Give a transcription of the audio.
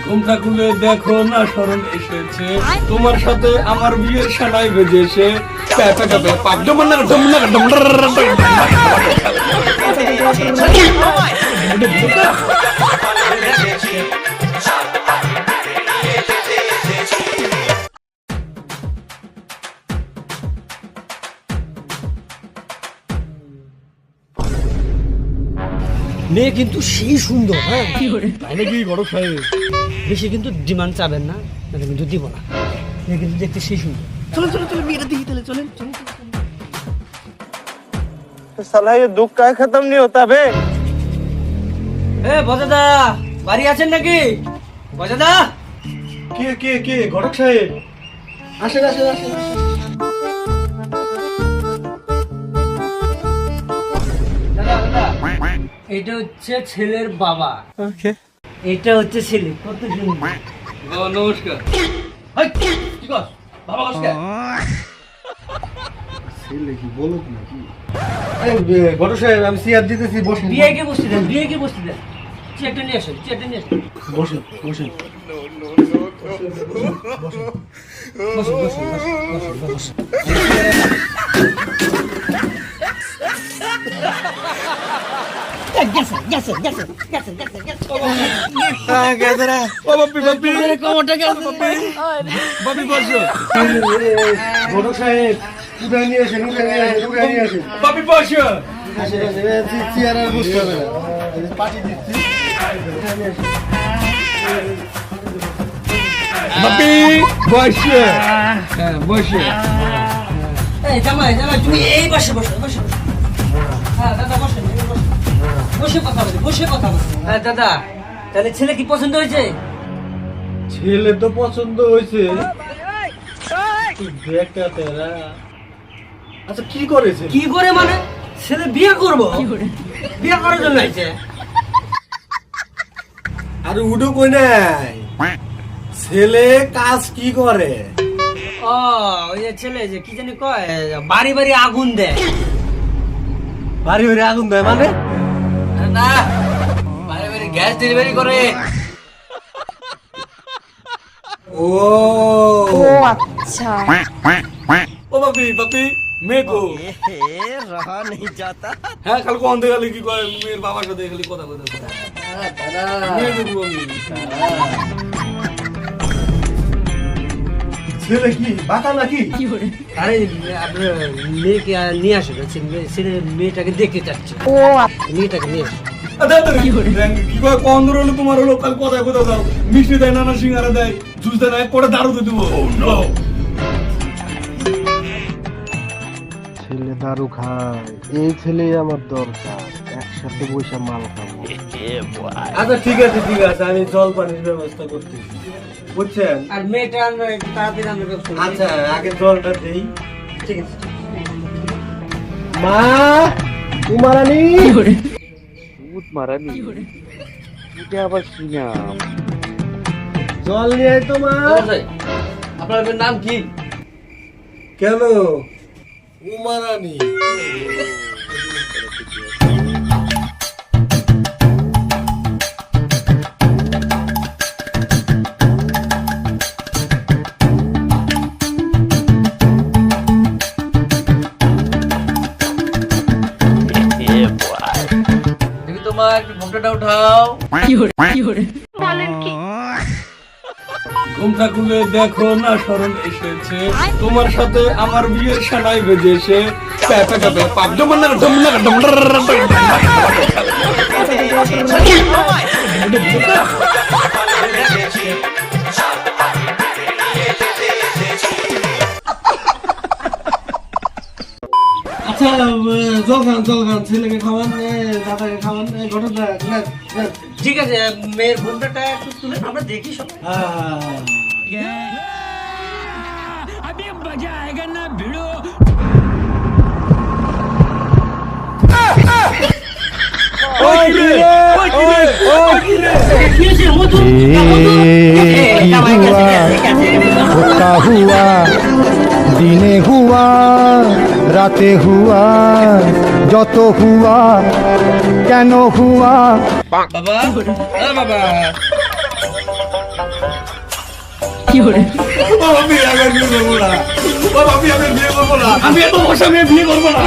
ঘুমটা খুলে দেখো না শরণ এসেছে, তোমার সাথে আমার বিয়ের সানাই বেজেছে। মেয়ে কিন্তু সেই সুন্দর। হ্যাঁ তাহলে কি ঘটক সাহেব বেশি কিন্তু ডিমান্ড চাবেন না, নাহলে কিন্তু দিব না। মেয়ে কিন্তু দেখতে সেই সুন্দর। চলো চলো চলো বিয়েটা দেখি তাহলে, চলেন চলেন। साला ये दुख का खत्म नहीं होता बे। এ বজাদা বাড়ি আছেন নাকি? বজাদা কে ঘটক সাহেব আসেন আসেন আসেন। দাদা দাদা, এটা হচ্ছে ছেলের বাবা, এটা হচ্ছে ছেলে। কত সুন্দর। বাবা নমস্কার। হাই, কি কস? বাবা কস কে? ছেলে কি বলো নাকি? ঘটক সাহেব আমি চেয়ার দিতেছি, বসেন। বিয়েকে বসতে দেন, বিয়েকে বসতে দেন। চেয়ারটা নিয়ে আসেন, চেয়ারটা নিয়ে আসেন। বসেন বসেন বসুন বসুন বসুন বসুন। ঘটক সাহেব উঠাই নিয়ে আসেন, উঠাই নিয়ে আসেন। বাপি বসো। চেয়ার আর বসতে হবে না, পাটি দিচ্ছি। বাপি বসো। হ্যাঁ বসো। এই জামাই জামাই তুমি এই বসে বসে বসে বসে। হ্যাঁ দাদা বসেন, বসে কথা বলি, বসে কথা বলি। হ্যাঁ দাদা, তাহলে ছেলে কি পছন্দ হয়েছে? ছেলে তো পছন্দ হয়েছে। আচ্ছা কি করেছে? কি করে মানে? ছেলে বিয়ে করবো, বিয়ে করার জন্য আইছে। আর উডো কই নাই, ছেলে কাজ কি করে? ও ওই যে ছেলে যে কি জানি কয়, বাড়ি বাড়ি আগুন দেয়। বাড়ি বাড়ি আগুন দেয় মানে? না, বাড়ি বাড়ি গ্যাস ডেলিভারি করে। ও अच्छा। ও বাপি বাপি মেয়ে কো रहा नहीं जाता। হ্যাঁ কাল কোন দেখালে কি কয়, মেয়ের বাবার সাথে খালি কথা বলতে। মেয়ে দেবো আমি। ছেলে কি বাতা নাকি? আরে আপনার মেয়েকে নিয়ে আসে, ছেলে মেয়েটাকে দেখতে চাচ্ছে, ओ মেয়েটাকে নিয়ে আসে। কি কয় কোন দূর হলো তোমার, হলো কাল কোথায় কোথাও দাও, মিষ্টি দেয়, নানা সিঙ্গারা দেয়, জুস দেয়, এক করে দারু দিয়ে দেবো। ছেলে দারু খায়, এই ছেলে আমার দরকার, একসাথে বসে মাল খাবো। আচ্ছা ঠিক আছে আমি জল পানির ব্যবস্থা করতেছি, বুঝছেন? আর মেয়েটা আমরা একটু তাড়াতাড়ি আমরা ব্যবস্থা করি। আচ্ছা আগে জলটা দেই। ঠিক আছে। মা উমারানি মারানি এটা আবার কি নাম? জল নিয়ে আয় তো মা। আপনার নাম কি? কেন উমারানি? তোমার একটু ঘুমটাটা উঠাও। ঘুমটা খুলে দেখো না শরণ এসেছে, তোমার সাথে আমার বিয়ের সানাই বেজেছে। আচ্ছা জল খান ছেলেকে খাওয়ান, দাদাকে খাওয়ান, ঘটনা। ঠিক আছে, মেয়ের ঘুমটাটা একটু তুলে আমরা দেখি সব। हुआ दिने हुआ রাতে হুয়া যত হুয়া কেন হুয়া বাবা বাবা আমি এত বসে বিয়ে করবো না